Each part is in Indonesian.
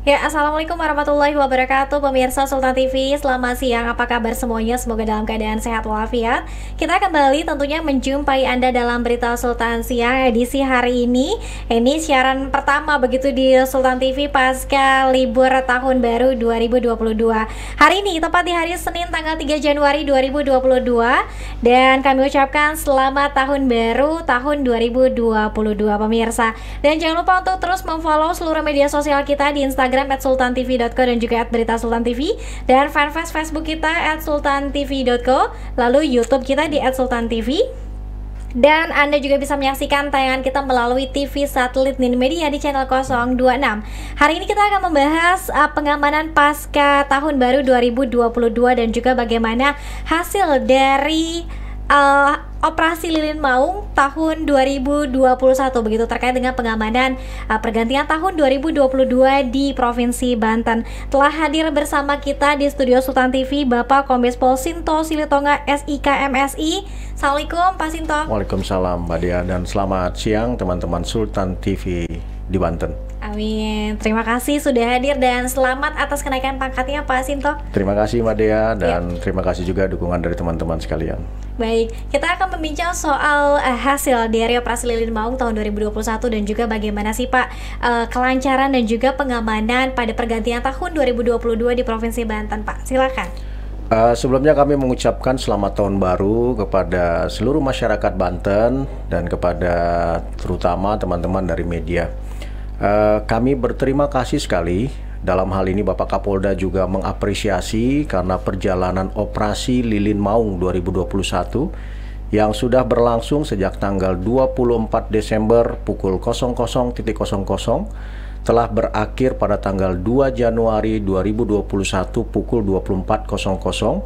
Ya, Assalamualaikum warahmatullahi wabarakatuh. Pemirsa Sultan TV, selamat siang. Apa kabar semuanya? Semoga dalam keadaan sehat walafiat. Kita kembali tentunya menjumpai Anda dalam Berita Sultan Siang edisi hari ini. Ini siaran pertama begitu di Sultan TV pasca libur tahun baru 2022. Hari ini tepat di hari Senin tanggal 3 Januari 2022. Dan kami ucapkan selamat tahun baru tahun 2022 pemirsa. Dan jangan lupa untuk terus memfollow seluruh media sosial kita di Instagram @sultantv.co dan juga @beritasultantv, dan fanpage Facebook kita @sultantv.co, lalu YouTube kita di @sultantv. Dan Anda juga bisa menyaksikan tayangan kita melalui TV satelit Nini Media di channel 026. Hari ini kita akan membahas pengamanan pasca tahun baru 2022 dan juga bagaimana hasil dari Operasi Lilin Maung tahun 2021 begitu, terkait dengan pengamanan pergantian tahun 2022 di Provinsi Banten. Telah hadir bersama kita di studio Sultan TV Bapak Kombes Pol Sinto Silitonga SIK MSI. Assalamualaikum Pak Sinto. Waalaikumsalam Mbak Dia, dan selamat siang teman-teman Sultan TV di Banten. Amin. Terima kasih sudah hadir dan selamat atas kenaikan pangkatnya Pak Sinto. Terima kasih Mbak Dea, dan terima kasih juga dukungan dari teman-teman sekalian. Baik, kita akan membincang soal hasil dari Operasi Lilin Maung tahun 2021 dan juga bagaimana sih Pak kelancaran dan juga pengamanan pada pergantian tahun 2022 di Provinsi Banten Pak. Silakan. Sebelumnya kami mengucapkan selamat tahun baru kepada seluruh masyarakat Banten dan kepada terutama teman-teman dari media. Kami berterima kasih sekali. Dalam hal ini Bapak Kapolda juga mengapresiasi karena perjalanan Operasi Lilin Maung 2021 yang sudah berlangsung sejak tanggal 24 Desember pukul 00.00 telah berakhir pada tanggal 2 Januari 2021 pukul 24.00,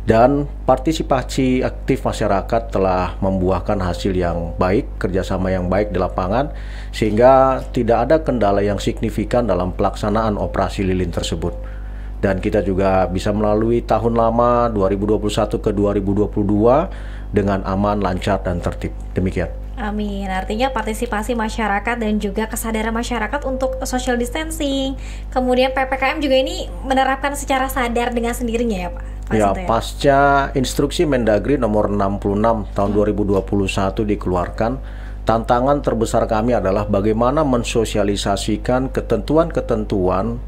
dan partisipasi aktif masyarakat telah membuahkan hasil yang baik, kerjasama yang baik di lapangan, sehingga tidak ada kendala yang signifikan dalam pelaksanaan operasi lilin tersebut. Dan kita juga bisa melalui tahun lama 2021 ke 2022 dengan aman, lancar, dan tertib. Demikian. Amin. Artinya partisipasi masyarakat dan juga kesadaran masyarakat untuk social distancing, kemudian PPKM juga ini menerapkan secara sadar dengan sendirinya ya Pak? Ya, pasca instruksi Mendagri nomor 66 tahun 2021 dikeluarkan, tantangan terbesar kami adalah bagaimana mensosialisasikan ketentuan-ketentuan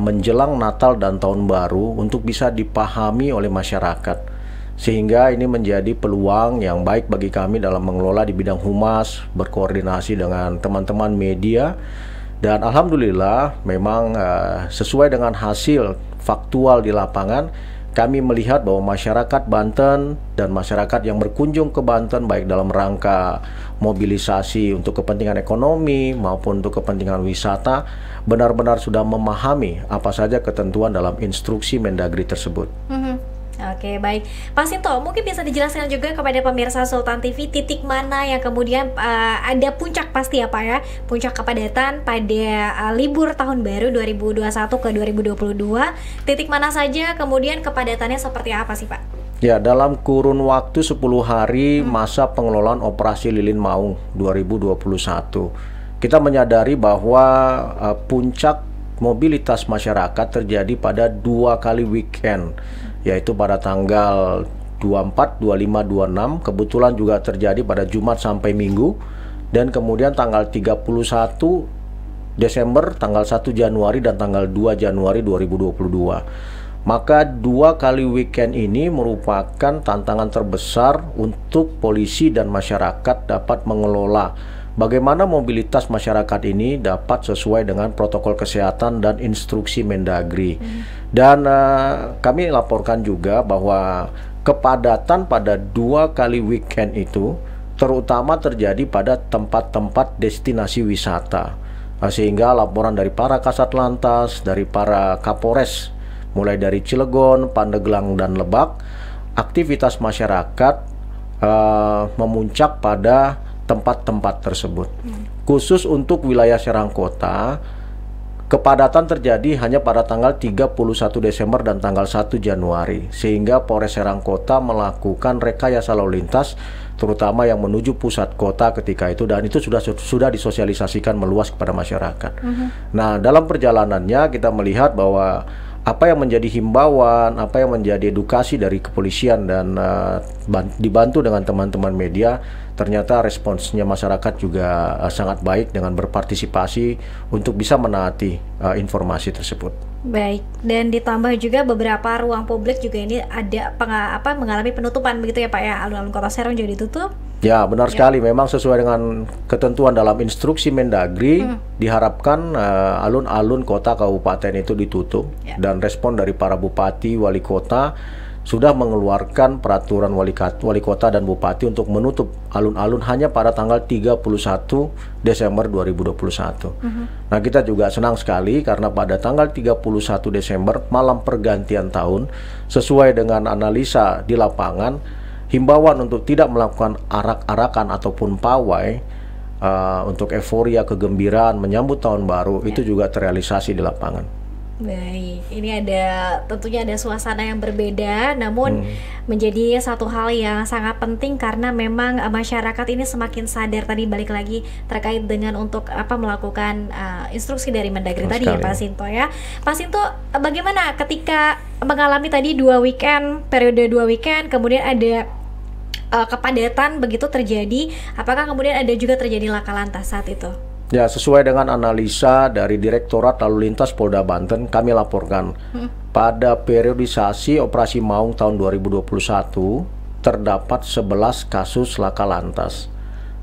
menjelang Natal dan Tahun Baru untuk bisa dipahami oleh masyarakat. Sehingga ini menjadi peluang yang baik bagi kami dalam mengelola di bidang humas, berkoordinasi dengan teman-teman media. Dan alhamdulillah memang sesuai dengan hasil faktual di lapangan, kami melihat bahwa masyarakat Banten dan masyarakat yang berkunjung ke Banten baik dalam rangka mobilisasi untuk kepentingan ekonomi maupun untuk kepentingan wisata benar-benar sudah memahami apa saja ketentuan dalam instruksi Mendagri tersebut. Oke, baik. Pak Sinto, mungkin bisa dijelaskan juga kepada pemirsa Sultan TV titik mana yang kemudian ada puncak pasti ya Pak ya, puncak kepadatan pada libur tahun baru 2021 ke 2022, titik mana saja, kemudian kepadatannya seperti apa sih Pak? Ya, dalam kurun waktu 10 hari masa pengelolaan Operasi Lilin Maung 2021, kita menyadari bahwa puncak mobilitas masyarakat terjadi pada 2 kali weekend, yaitu pada tanggal 24, 25, 26, kebetulan juga terjadi pada Jumat sampai Minggu, dan kemudian tanggal 31 Desember, tanggal 1 Januari, dan tanggal 2 Januari 2022. Maka 2 kali weekend ini merupakan tantangan terbesar untuk polisi dan masyarakat dapat mengelola bagaimana mobilitas masyarakat ini dapat sesuai dengan protokol kesehatan dan instruksi Mendagri. Dan kami laporkan juga bahwa kepadatan pada 2 kali weekend itu terutama terjadi pada tempat-tempat destinasi wisata. Sehingga laporan dari para Kasat Lantas, dari para Kapolres, mulai dari Cilegon, Pandeglang, dan Lebak, aktivitas masyarakat memuncak pada tempat-tempat tersebut. Khusus untuk wilayah Serang Kota, Kepadatan terjadi hanya pada tanggal 31 Desember dan tanggal 1 Januari, sehingga Polres Serang Kota melakukan rekayasa lalu lintas, terutama yang menuju pusat kota ketika itu, dan itu sudah disosialisasikan meluas kepada masyarakat. Nah, dalam perjalanannya kita melihat bahwa apa yang menjadi himbauan, apa yang menjadi edukasi dari kepolisian dan dibantu dengan teman-teman media, ternyata responsnya masyarakat juga sangat baik dengan berpartisipasi untuk bisa menaati informasi tersebut. Baik, dan ditambah juga beberapa ruang publik juga ini ada mengalami penutupan begitu ya Pak ya, alun-alun Kota Serang juga ditutup. Ya, benar sekali. Memang sesuai dengan ketentuan dalam instruksi Mendagri, diharapkan alun-alun kota kabupaten itu ditutup. Dan respon dari para bupati, wali kota sudah mengeluarkan peraturan wali kota dan bupati untuk menutup alun-alun hanya pada tanggal 31 Desember 2021. Nah, kita juga senang sekali karena pada tanggal 31 Desember malam pergantian tahun, sesuai dengan analisa di lapangan, himbauan untuk tidak melakukan arak-arakan ataupun pawai untuk euforia kegembiraan menyambut tahun baru itu juga terrealisasi di lapangan. Baik, ini tentunya ada suasana yang berbeda, namun menjadi satu hal yang sangat penting karena memang masyarakat ini semakin sadar, tadi balik lagi terkait dengan untuk melakukan instruksi dari Mendagri tadi ya Pak Sinto ya. Pak Sinto, bagaimana ketika mengalami tadi periode 2 weekend, kemudian ada kepadatan begitu terjadi, apakah kemudian ada juga terjadi laka lantas saat itu? Ya, sesuai dengan analisa dari Direktorat Lalu Lintas Polda Banten, kami laporkan pada periodisasi Operasi Maung tahun 2021 terdapat 11 kasus laka lantas,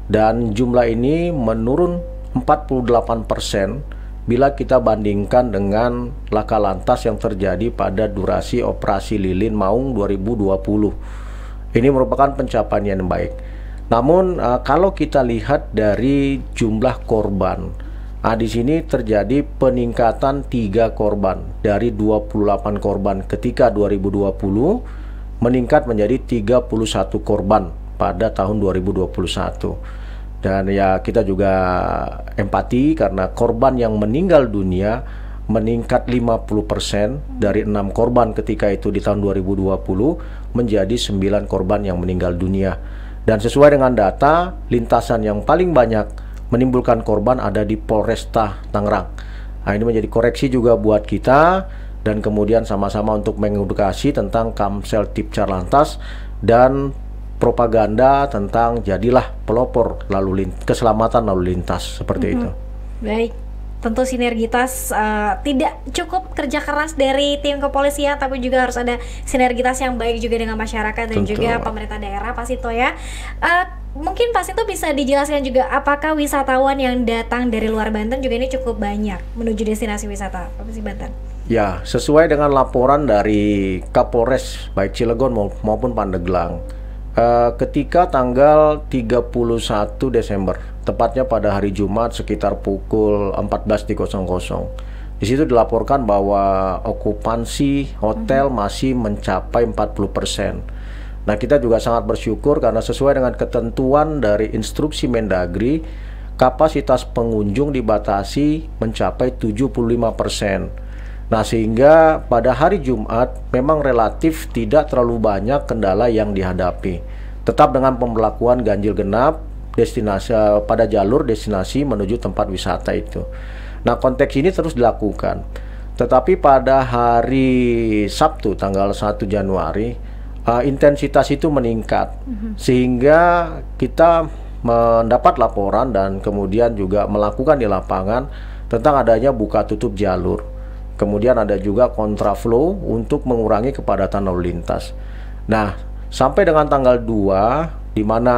dan jumlah ini menurun 48% bila kita bandingkan dengan laka lantas yang terjadi pada durasi Operasi Lilin Maung 2020. Ini merupakan pencapaian yang baik. Namun kalau kita lihat dari jumlah korban, di sini terjadi peningkatan 3 korban dari 28 korban ketika 2020 meningkat menjadi 31 korban pada tahun 2021. Dan ya, kita juga empati karena korban yang meninggal dunia meningkat 50% dari 6 korban ketika itu di tahun 2020 menjadi 9 korban yang meninggal dunia. Dan sesuai dengan data, lintasan yang paling banyak menimbulkan korban ada di Polresta Tangerang. Nah, ini menjadi koreksi juga buat kita, dan kemudian sama-sama untuk mengedukasi tentang Kamsel Tipcar Lantas dan propaganda tentang jadilah pelopor keselamatan lalu lintas seperti itu. Baik. Tentu sinergitas, tidak cukup kerja keras dari tim kepolisian, tapi juga harus ada sinergitas yang baik juga dengan masyarakat dan juga pemerintah daerah Pak Sinto ya. Mungkin Pak Sinto bisa dijelaskan juga apakah wisatawan yang datang dari luar Banten juga ini cukup banyak menuju destinasi wisata Provinsi Banten? Ya, sesuai dengan laporan dari Kapolres baik Cilegon maupun Pandeglang, ketika tanggal 31 Desember, tepatnya pada hari Jumat sekitar pukul 14.00, di situ dilaporkan bahwa okupansi hotel masih mencapai 40%. Nah, kita juga sangat bersyukur karena sesuai dengan ketentuan dari instruksi Mendagri, kapasitas pengunjung dibatasi mencapai 75%. Nah, sehingga pada hari Jumat memang relatif tidak terlalu banyak kendala yang dihadapi. Tetap dengan pemberlakuan ganjil genap destinasi pada jalur destinasi menuju tempat wisata itu. Nah, konteks ini terus dilakukan. Tetapi pada hari Sabtu tanggal 1 Januari intensitas itu meningkat, sehingga kita mendapat laporan dan kemudian juga melakukan di lapangan tentang adanya buka tutup jalur. Kemudian ada juga kontraflow untuk mengurangi kepadatan lalu lintas. Nah, sampai dengan tanggal 2 di mana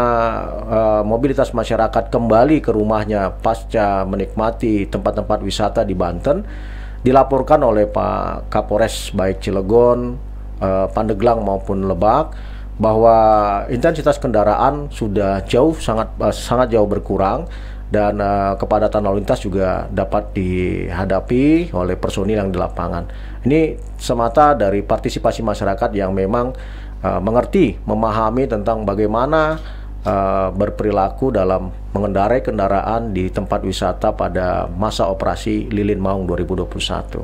mobilitas masyarakat kembali ke rumahnya pasca menikmati tempat-tempat wisata di Banten, dilaporkan oleh Pak Kapolres baik Cilegon, Pandeglang maupun Lebak bahwa intensitas kendaraan sudah sangat jauh berkurang, dan kepadatan lalu lintas juga dapat dihadapi oleh personil yang di lapangan. Ini semata dari partisipasi masyarakat yang memang mengerti, memahami tentang bagaimana berperilaku dalam mengendarai kendaraan di tempat wisata pada masa operasi Lilin Maung 2021.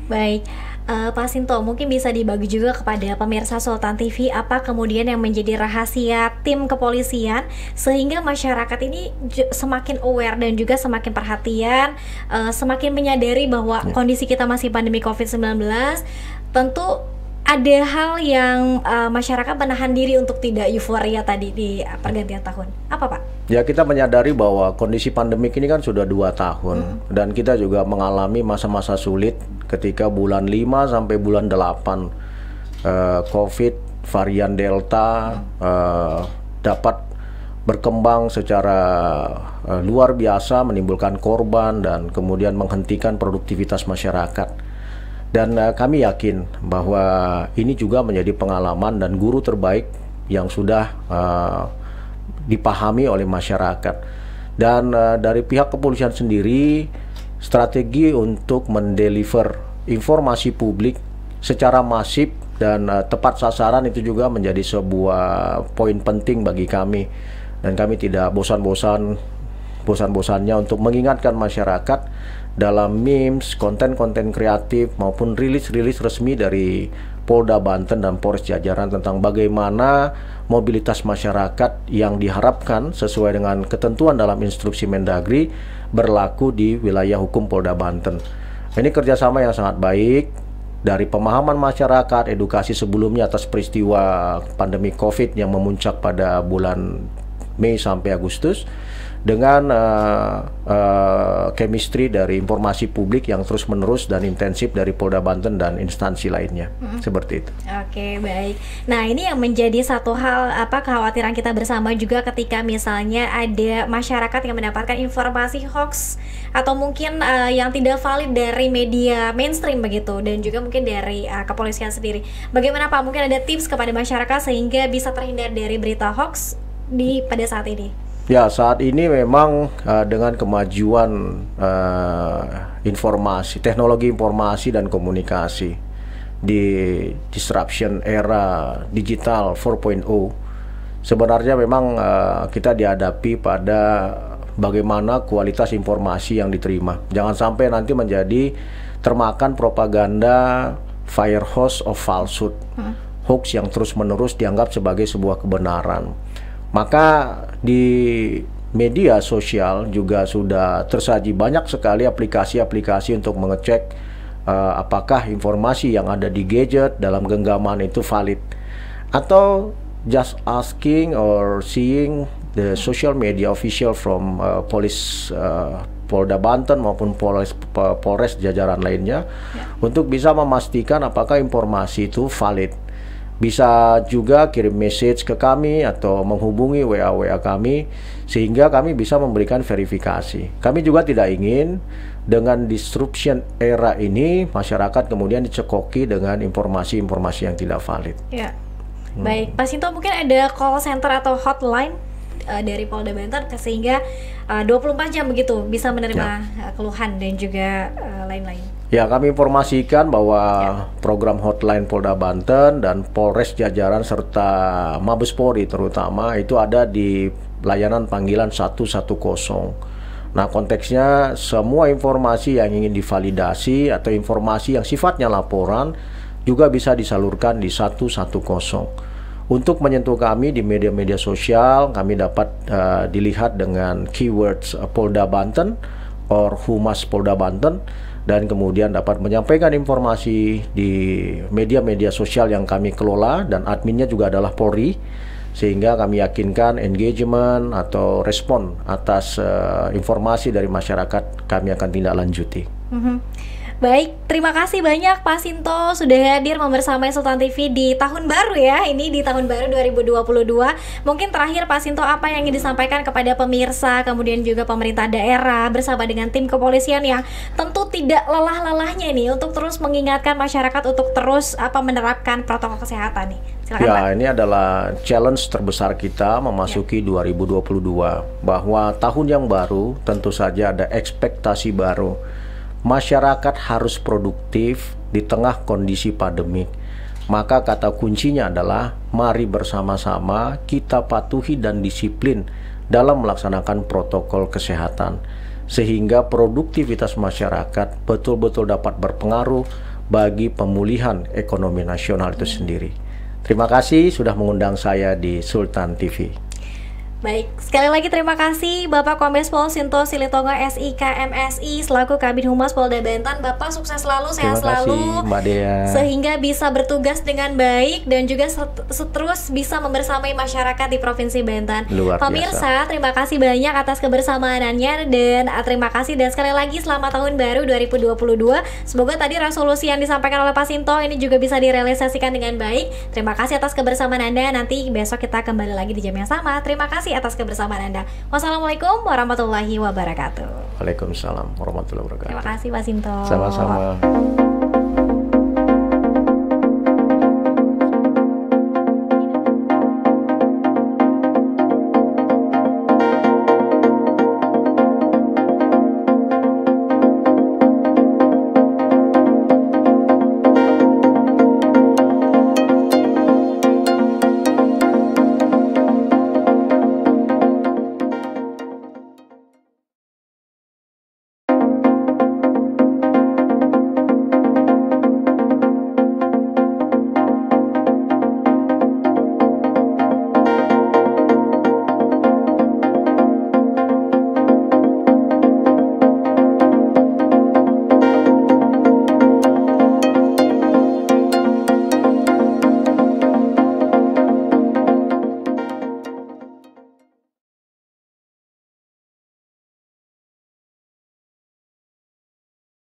Baik, Pak Sinto, mungkin bisa dibagi juga kepada pemirsa Sultan TV apa kemudian yang menjadi rahasia tim kepolisian sehingga masyarakat ini semakin aware dan juga semakin perhatian, semakin menyadari bahwa kondisi kita masih pandemi COVID-19. Tentu ada hal yang masyarakat menahan diri untuk tidak euforia tadi di pergantian tahun. Apa, Pak? Ya, kita menyadari bahwa kondisi pandemik ini kan sudah 2 tahun dan kita juga mengalami masa-masa sulit ketika bulan 5 sampai bulan 8 COVID varian Delta dapat berkembang secara luar biasa, menimbulkan korban dan kemudian menghentikan produktivitas masyarakat. Dan kami yakin bahwa ini juga menjadi pengalaman dan guru terbaik yang sudah dipahami oleh masyarakat. Dan dari pihak kepolisian sendiri, strategi untuk mendeliver informasi publik secara masif dan tepat sasaran itu juga menjadi sebuah poin penting bagi kami. Dan kami tidak bosan-bosannya untuk mengingatkan masyarakat dalam memes, konten-konten kreatif maupun rilis-rilis resmi dari Polda Banten dan Polres jajaran tentang bagaimana mobilitas masyarakat yang diharapkan sesuai dengan ketentuan dalam instruksi Mendagri berlaku di wilayah hukum Polda Banten. Ini kerjasama yang sangat baik dari pemahaman masyarakat, edukasi sebelumnya atas peristiwa pandemi COVID yang memuncak pada bulan Mei sampai Agustus, dengan chemistry dari informasi publik yang terus-menerus dan intensif dari Polda Banten dan instansi lainnya. Seperti itu. Oke, baik. Nah, ini yang menjadi satu hal kekhawatiran kita bersama juga ketika misalnya ada masyarakat yang mendapatkan informasi hoax atau mungkin yang tidak valid dari media mainstream begitu, dan juga mungkin dari kepolisian sendiri. Bagaimana Pak, mungkin ada tips kepada masyarakat sehingga bisa terhindar dari berita hoax pada saat ini? Ya, saat ini memang dengan kemajuan informasi, teknologi informasi dan komunikasi di disruption era digital 4.0, sebenarnya memang kita dihadapi pada bagaimana kualitas informasi yang diterima. Jangan sampai nanti menjadi termakan propaganda fire hose of falsehood, hoax yang terus-menerus dianggap sebagai sebuah kebenaran. Maka di media sosial juga sudah tersaji banyak sekali aplikasi-aplikasi untuk mengecek apakah informasi yang ada di gadget dalam genggaman itu valid, atau just asking or seeing the social media official from police Polda Banten maupun Polres jajaran lainnya untuk bisa memastikan apakah informasi itu valid. Bisa juga kirim message ke kami atau menghubungi WA kami sehingga kami bisa memberikan verifikasi. Kami juga tidak ingin dengan disruption era ini masyarakat kemudian dicekoki dengan informasi-informasi yang tidak valid. Ya. Baik, Pak Sinto, mungkin ada call center atau hotline dari Polda Banten sehingga 24 jam begitu bisa menerima keluhan dan juga lain-lain. Ya, kami informasikan bahwa program hotline Polda Banten dan Polres jajaran serta Mabes Polri terutama itu ada di layanan panggilan 110. Nah, konteksnya semua informasi yang ingin divalidasi atau informasi yang sifatnya laporan juga bisa disalurkan di 110. Untuk menyentuh kami di media-media sosial, kami dapat dilihat dengan keywords Polda Banten or Humas Polda Banten, dan kemudian dapat menyampaikan informasi di media-media sosial yang kami kelola dan adminnya juga adalah Polri, sehingga kami yakinkan engagement atau respon atas informasi dari masyarakat kami akan tindak lanjuti. Baik, terima kasih banyak Pak Sinto sudah hadir membersamai Sultan TV di tahun baru ya. Ini di tahun baru 2022. Mungkin terakhir Pak Sinto, apa yang ingin disampaikan kepada pemirsa, kemudian juga pemerintah daerah bersama dengan tim kepolisian yang tentu tidak lelah-lelahnya ini untuk terus mengingatkan masyarakat untuk terus menerapkan protokol kesehatan nih. Silakan, ya, Pak. ini adalah challenge terbesar kita memasuki 2022, bahwa tahun yang baru tentu saja ada ekspektasi baru. Masyarakat harus produktif di tengah kondisi pandemik. Maka kata kuncinya adalah mari bersama-sama kita patuhi dan disiplin dalam melaksanakan protokol kesehatan, sehingga produktivitas masyarakat betul-betul dapat berpengaruh bagi pemulihan ekonomi nasional itu sendiri. Terima kasih sudah mengundang saya di Sultan TV. Baik, sekali lagi terima kasih Bapak Kombes Pol Sinto Silitonga SIK MSI selaku Kabid Humas Polda Banten. Bapak sukses selalu, sehat selalu, Mbak Dea, sehingga bisa bertugas dengan baik dan juga terus bisa membersamai masyarakat di Provinsi Banten. Luar Pemirsa, biasa. terima kasih banyak atas kebersamaannya dan terima kasih dan sekali lagi selamat tahun baru 2022. Semoga tadi resolusi yang disampaikan oleh Pak Sinto ini juga bisa direalisasikan dengan baik. Terima kasih atas kebersamaan Anda. Nanti besok kita kembali lagi di jam yang sama. Terima kasih atas kebersamaan Anda. Wassalamualaikum warahmatullahi wabarakatuh. Waalaikumsalam warahmatullahi wabarakatuh. Terima kasih Pak Sinto. Sama-sama.